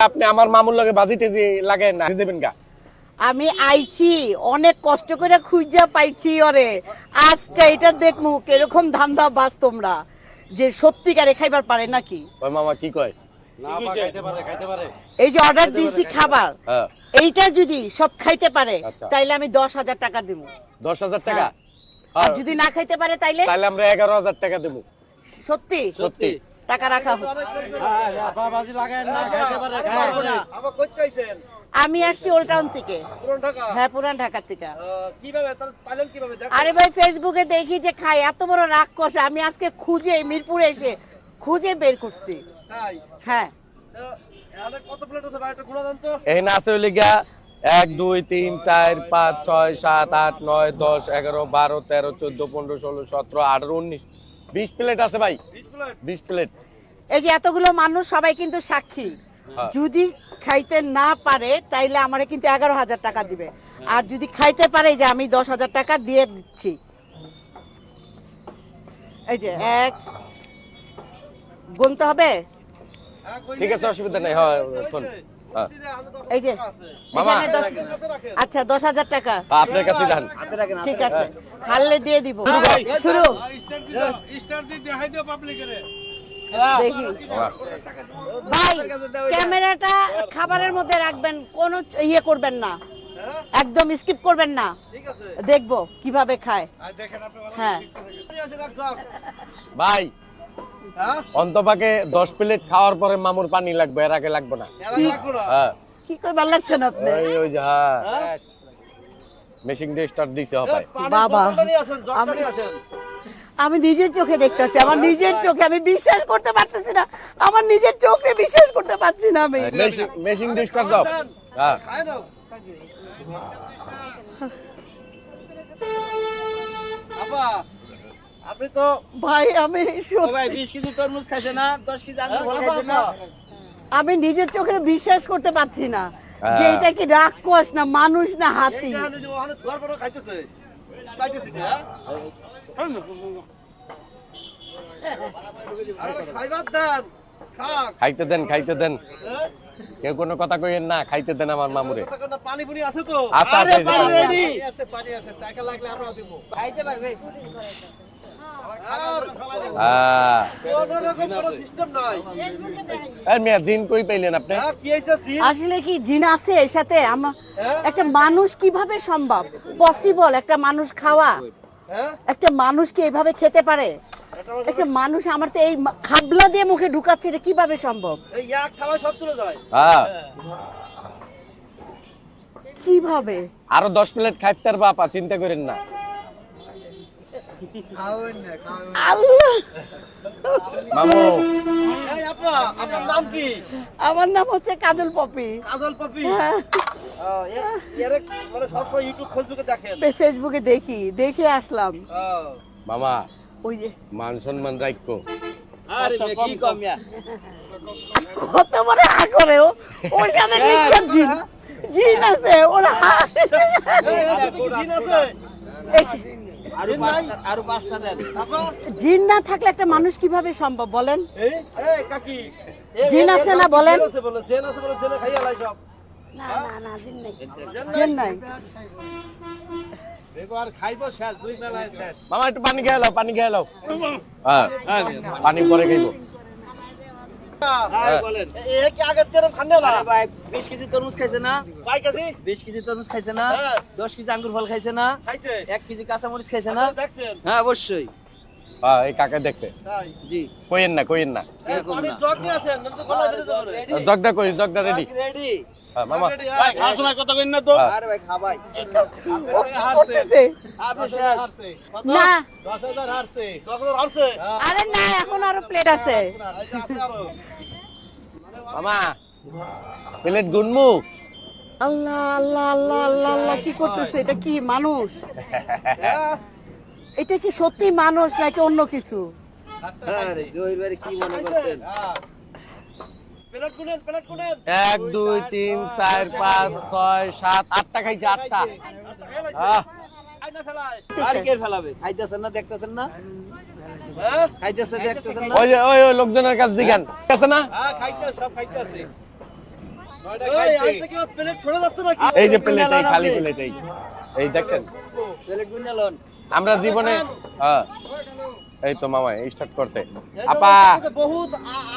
আপনি আমার মামুর লগে বাজি টেজি লাগাই না দেবেন গা। আমি আইছি অনেক কষ্ট করে খুঁজা পাইছি ওরে। আজকে এটা দেখমু কিরকম ধান্দা বাস তোমরা যে সত্যিকারে খাইবার পারে নাকি। ওই মামা কি কয়? না বা খাইতে পারে এই যে অর্ডার দিছি খাবার, হ্যাঁ এইটা যদি সব খাইতে পারে আচ্ছা। তাইলে আমি 10,000 টাকা দেবো। 10,000 টাকা। আর যদি না খাইতে পারে তাইলে তাহলে আমরা 11,000 টাকা দেব। সত্যি সত্যি টাকা রাখা হোক। বাজি লাগায় না খাইতে পারে আবার কইতে আইছেন আমি আসছি ওল্ড টাউন থেকে। পুরান ঢাকা হ্যাঁ, পুরান ঢাকা থেকে। কিভাবে তার পাইলেন কিভাবে দেখ আরে ভাই ফেসবুকে দেখি যে খাই, এত বড় রাগ কষে আমি আজকে খুঁজে মিরপুরে এসে খুঁজে বের করছি। তাই হ্যাঁ এখানে কত প্লেট আছে ভাই একটা গুণা জান তো এখানে আছে হইলে গিয়া 1 2 3 4 5 6 7 8 9 10 11 12 13 14 15 16 17 18 19 20 প্লেট আছে ভাই। 20 প্লেট 20 প্লেট। এই যে এতগুলো মানুষ সবাই কিন্তু সাক্ষী। হ্যাঁ। যদি খাইতে না পারে তাইলে আমারে কিন্তু 11,000 টাকা দিবে, আর যদি খাইতে পারে এই যে আমি 10,000 টাকা দিয়ে দিচ্ছি। এই যে এক গুনতে হবে। ঠিক আছে অসুবিধা নাই। হ্যাঁ শোন। হ্যাঁ এই যে মামা। এখানে 10 আচ্ছা 10,000 টাকা আপনার কাছে দেন। ঠিক আছে, হারলে দিয়ে দিব। শুরু স্টার দি দেখাই দিও পাবলিকের দেখি বাবা, ভাই, ক্যামেরাটা খাবারের মধ্যে রাখবেন, কোনো ইয়ে করবেন না, একদম স্কিপ করবেন না। ঠিক আছে দেখবো কিভাবে খায়। দেখেন আপনি ভালো হ্যাঁ ভাই হ্যাঁ অন্তপাকে 10 প্লেট খাওয়ার পরে মামুর পানি লাগবে, এর আগে লাগবে না। এরা রাখবো না হ্যাঁ কি করে ভালো লাগছেন আপনি? ওই যে হ্যাঁ মেশিং দিয়ে স্টার্ট দিছে হবে। বাবা, আসেন জটকানি আসেন আমি নিজের চোখে দেখতেছি, আমার নিজের চোখে আমি বিশ্বাস করতে পারতেছি না, আমার নিজের চোখে বিশ্বাস করতে পারছি না আমি। মেশিং দিয়ে স্টার্ট দাও। হ্যাঁ খায় না আপা আপনি তো ভাই আমি ভাই 20 কেজি তরমুজ খাইছে না, 10 কেজি আঙ্গুর ফল খাইছে না। আমি নিজের চোখে বিশ্বাস করতে পারছি না যে হ্যাঁ। এটা কি রাক্ষস না মানুষ না হাতি। এইখানে যে ওখানে থুয়ার পরে খাইতেছে চাইতেছি হ্যাঁ আরে খাইবার দেন খাক খাইতে দেন কেউ কোনো কথা কইেন না, খাইতে দেন আমার মামুরে। পানি পুনি আছে তো আচ্ছা আরে আচ্ছা, পানি আচ্ছা। রেডি পানি আছে টাকা লাগলে আমরাও দেব খাইতে পারবে। আর হ্যাঁ কোনো রকম কোনো সিস্টেম নাই এই মিয়া জিন কই পাইলেন আপনি? হ্যাঁ কি হইছে দিন আসলে কি জিন আছে এর সাথে? হ্যাঁ? একটা মানুষ কিভাবে সম্ভব পসিবল একটা মানুষ খাওয়া? হ্যাঁ একটা মানুষ কি এইভাবে খেতে পারে? একটা মানুষ আমার তো এই খাবলা দিয়ে মুখে ঢুকাচ্ছে, এটা কিভাবে সম্ভব? এই এক খাওয়ায় সব চলে যায় হ্যাঁ কিভাবে? আরো 10 প্লেট খাইতে পারবা আপা, চিন্তা করেন না। আল্লাহ, মামু এই আপা আপনার নাম কি আমার নাম হচ্ছে কাজল পপি। কাজল পাপি হ্যাঁ, এর মানে সবসময় ইউটিউব ফেসবুকে দেখেন ফেসবুকে দেখে আসলাম। মামা ওই যে মান সম্মান রাখো। আরে মে কি কমিয়া কত বড় হা করে ও, ওইটা দেখলে কি জিন জিন আছে ওরা এই আছে কি জিন আছে আরো পাঁচটা দেন। আপা জিন না থাকলে একটা মানুষ কিভাবে সম্ভব বলেন? এই এই কাকি জিন আছে না বলেন? আছে বলে জেন আছে বলে জেনে খাইয়া লাই সব না জিন নাই, জিন নাই। এবার খাইবো শেষ দুই বেলায় শেষ মামা একটু পানি খেয়ে লাও, পানি খেয়ে লাও। হ্যাঁ পানি পরে খাইবো। হ্যাঁ বলেন। এ কি আগের তেরম খান্নে না আরে ভাই 20 কেজি তরমুজ খাইছে না, ভাই কাজি 20 কেজি তরমুজ খাইছে না, হ্যাঁ। 10 কেজি আঙ্গুর ফল খাইছে না, খাইছে 1 কেজি কাঁচা মরিচ খাইছে না। দেখছেন হ্যাঁ অবশ্যই হ্যাঁ এই কাকা দেখছে। তাই জি। কইেন না এরকম পানি না। জগ নিয়ে আসেন নয়তো গলা বেরিয়ে যাবে জগটা কই, জগটা রেডি। রেডি। হ্যাঁ মামা ভাই খাওয়ার সময় কথা কইন না তো হ্যাঁ। আরে ভাই খাবাই। ও কি করতেছে? আপনি শেষ। না 10,000 হারছে 10,000 হারছে আরে না, এখন আরো প্লেট আছে। এই যে আছে আরো মামা প্লেট গুনমু। আল্লাহ আল্লাহ আল্লাহ আল্লাহ আল্লাহ, কি করতেছে? এটা কি মানুষ? এটা কি সত্যি মানুষ নাকি অন্য কিছু? আরে জহির ভাই কি মনে করতেন? প্লেট গুনেন 1 2 3 4 5 6 7 8টা খাইছে, 8টা। হ্যাঁ আইনা ফেলায় আর কে ফেলাবে? খাইতেছেন না, দেখতেছেন না? হ্যাঁ খাইতেছে দেখতেছেন না? ওই যে ওই লোকজনের কাছে জিগান আছে না? হ্যাঁ খাইতে সব খাইতে আছে প্লেট ছড়ে যাচ্ছে নাকি? এই যে প্লেট, এই খালি প্লেট, এই দেখছেন প্লেট গুনে লন। আমরা জীবনে হ্যাঁ এই তো মামা স্টার্ট করছে আপা বহুত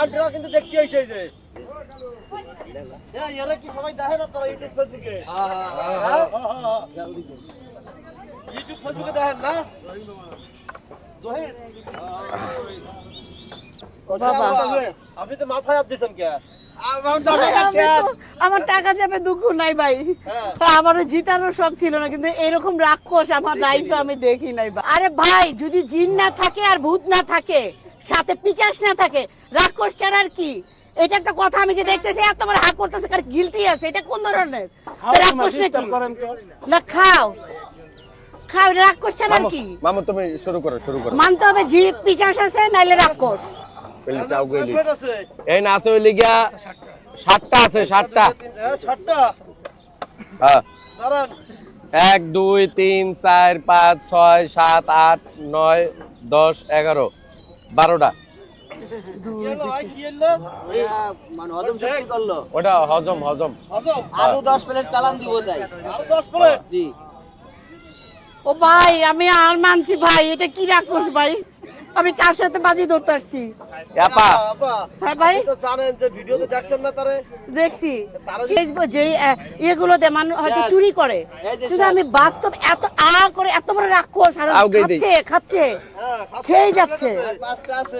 আড্রা কিন্তু দেখতে হইছে এই যে এরা কি সবাই দেখে না তারা ইউটিউব ফেসবুকে? ইউটিউব ফেসবুকে দেখেন না? জহির বাবা আপনি তো মাথায় হাত দিচ্ছেন কে? আমার টাকা যাবে দুঃখ নাই ভাই, আমারও জিতারও শখ ছিল না, কিন্তু এরকম রাক্ষস আমার লাইফে আমি দেখি নাই ভাই। আরে ভাই যদি জিন না থাকে আর ভূত না থাকে, সাথে পিচাস না থাকে, রাক্ষস ছাড়া আর কি? এটা একটা কথা আমি যে দেখতেছি এত বড় হাক করতেছে, কার গিলটি আছে, এটা কোন ধরনের রাক্ষস নাকি? না খাও খাও, রাক্ষস ছাড়া আর কি? মামু তুমি শুরু করো মানতে হবে জিন পিচাস আছে নাইলে রাক্ষস। প্লেটটাও গেলি প্লেট আছে এই না আছে ওই লিগা 7টা আছে 7টা 7টা হ্যাঁ দাঁড়ান 1 2 3 4 5 6 7 8 9 10 11 12টা কি এলো? মানে হজম শক্তি করলো। ওটা হজম হজম আরো 10 প্লেট চালান দিব তাই। আরো 10 প্লেট জি। ও ভাই আমি আর মানছি ভাই, এটা কি রাক্ষস ভাই? আমি কার সাথে বাজি ধরতে আসছি? আপা বাবা হ্যাঁ ভাই তো জানেন যে ভিডিওতে দেখছেন না তারে? দেখছি ফেসবুক যে এগুলোতে মানুষ হয়তো চুরি করে, কিন্তু আমি বাস্তব এত করে এত বড় রাক্ষস আর আউগে দেই। খাচ্ছে খেয়ে যাচ্ছে।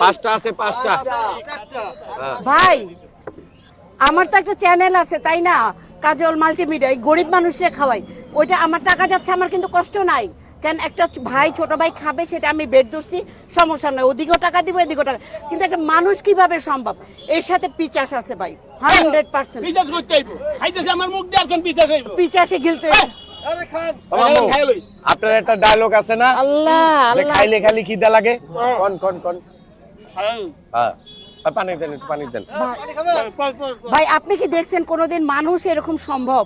5টা আছে 5টা ভাই আমার তো একটা চ্যানেল আছে তাই না, কাজল মাল্টিমিডিয়া, গরিব মানুষরা খাওয়াই, ওইটা আমার টাকা যাচ্ছে, আমার কিন্তু কষ্ট নাই। কেন একটা ভাই ছোট ভাই খাবে সেটা আমি বেড ধরছি, সমস্যা নয়, ওদিকেও টাকা দিব এদিকেও টাকা, কিন্তু একটা মানুষ কিভাবে সম্ভব? এর সাথে পিচাস আছে ভাই 100%। পিচাস করতে আইবো খাইতেছে আমার মুখ দিয়ে এখন পিচাস আইবো পিচাসে গিলতে আরে খান মামু আপনার একটা ডায়লগ আছে না আল্লাহ যে আল্লাহ। খাইলে খালি খিদা লাগে কোন হ্যাঁ পানি দেন পানি দেন ভাই আপনি কি দেখছেন কোনোদিন মানুষ এরকম সম্ভব?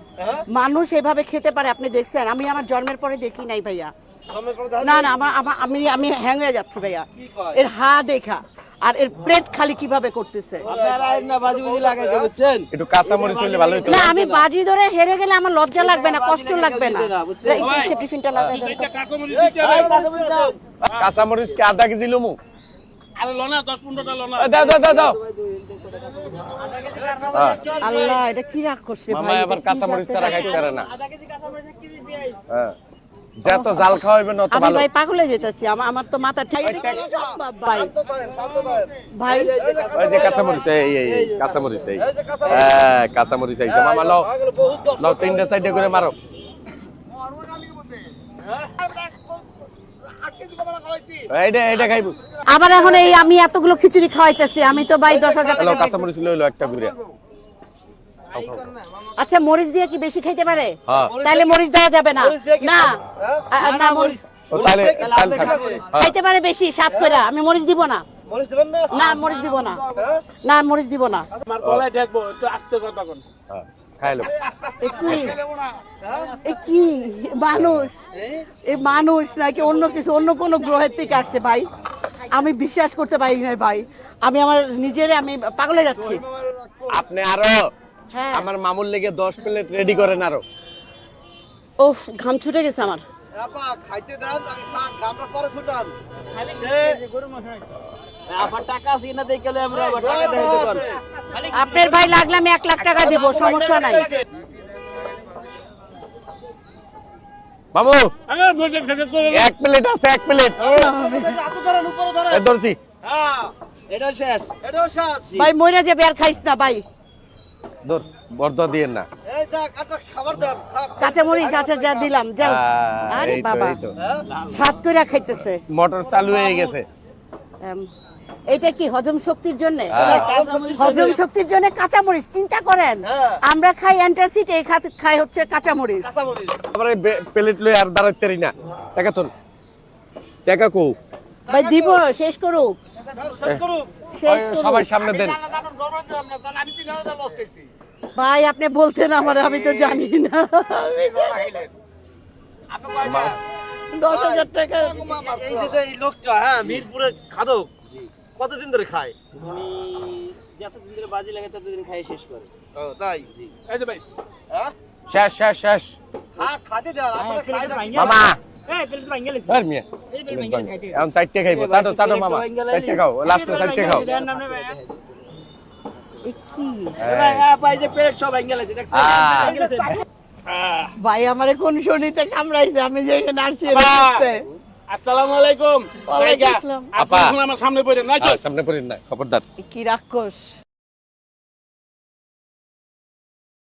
মানুষ এভাবে খেতে পারে আপনি দেখছেন? আমি আমার জন্মের পরে দেখি নাই ভাইয়া। না না আমি হ্যাং হয়ে যাচ্ছি ভাইয়া এর হা দেখা, আর এর প্লেট খালি কিভাবে করতেছে। আপনারা না বাজি বাজি লাগাইতে বুঝছেন? একটু কাঁচা মরিচ হইলে ভালো হতো না আমি বাজি ধরে হেরে গেলে আমার লজ্জা লাগবে না, কষ্ট লাগবে না। একটু টিফিনটা লাগাই দেন তো। কাঁচা মরিচ কি আধা কেজি লমু আরে লনা 10-15টা লনা দাও দাও দাও দাও হ্যাঁ আল্লাহ এটা কি রাগ করছে মামা ভাই, আবার এটা কি কাঁচা মরিচ জাতের ছাড়া রাগ? খাইতে পারে না হ্যাঁ যত জাল খাওয়াইবেন অত আমি ভালো ভাই পাগলে যেতেছি, আমার তো মাথা ঠিক সম্ভব ভাই। ভাই ওই যে কাঁচা মরিচ এই কাঁচা মরিচ এই হ্যাঁ কাঁচা মরিচ এই মামা লাও লাও 3টা সাইডে করে মারো এইটা খাইবো আবার এখন এই আমি এতগুলো খিচুড়ি খাওয়াইতেছি, আমি তো ভাই 10,000 হ্যালো টাকা। কাঁচা মরিচ লইলো একটা ঘুরে আচ্ছা মরিচ দিয়ে কি বেশি খাইতে পারে? হ্যাঁ তাহলে মরিচ দেওয়া যাবে না। না না মরিচ ও তাহলে তাহলে খাবে হ্যাঁ খাইতে পারে বেশি স্বাদ করে, আমি মরিচ দিব না। মরিচ দিবেন না? না মরিচ দিব না, না মরিচ দিব না। আমার গলায় ঠেকবো একটু আস্তে কথা কোন হ্যাঁ খাইলো এ কি মানুষ, এই মানুষ নাকি অন্য কিছু, অন্য কোনো গ্রহের থেকে আসছে ভাই? আমি বিশ্বাস করতে পারি না ভাই, আমি আমার নিজেরে আমি পাগলে যাচ্ছি। আপনি আরো হ্যাঁ আমার মামুর লেগে 10 প্লেট রেডি করেন আরো ওফ ঘাম ছুটে গেছে আমার। আপা খাইতে দেন, আমি গামটা পরে ছুটান। আমার টাকা আছে না দেখলে আমরা আবার টাকা দেখাইতে কোন। আপনার ভাই লাগলে আমি 1 লাখ টাকা দিব, সমস্যা নাই। মামু আমার বলতে ফেলে করে 1 প্লেট আছে 1 প্লেট হাতে ধরেন, উপরে ধরেন। এই ধরছি হ্যাঁ এটা শেষ। এটাও সাত। ভাই মইরা যাবে আর খাইস না ভাই। ধর বর্দ দিয়েন না এই দেখ একটা খাবার দেন, খাক। কাঁচা মরিচ আছে যা দিলাম যাও। আরে এই তো বাবা এই তো স্বাদ কইরা খাইতেছে। মোটর চালু হয়ে গেছে এইটা কি হজম শক্তির জন্য? হ্যাঁ। হজম শক্তির জন্য কাঁচা মরিচ, চিন্তা করেন। হ্যাঁ। আমরা খাই অ্যান্টাসিড, এই খাই হচ্ছে কাঁচা মরিচ। কাঁচা মরিচ। আমরা প্লেট লই আর দাঁড়াইতে পারি না টাকা তোর টাকা কো ভাই দিব, শেষ করুক শেষ করুন। শেষ করুক। সবাই সামনে দেন ভাই আপনি বলতেন আমার, আমি তো জানি না। 10,000 টাকা এই যে এই লোকটা, হ্যাঁ, মিরপুরে খাদক, কতদিন ধরে খায়? উনি যতদিন ধরে বাজি লাগে ততদিন খাই শেষ করে। ও তাই এই যে ভাই হ্যাঁ শেষ শেষ শেষ খাতে দেওয়ার আপনারা খাই না মামা এই প্লেট ভাঙিয়ে গেছে আর মিয়া এই প্লেট ভাঙিয়ে খাইতে এখন চারটে খাইবো তাতো তাতো মামা চারটে খাও লাস্টে চারটে খাও দেন নামনে ভাই এ কি ভাই ভাই যে প্লেট সব ভাঙিয়ে গেছে দেখছেন আহ। ভাঙিয়ে গেছে ভাই আমারে কোন শনিতে কামড়াইছে আমি যে এখানে আসছি আসসালামু আলাইকুম ওয়ালাইকুম আসসালাম। আপা আমার সামনে পড়ে নাই সামনে পড়েন না খবরদার কি রাক্ষস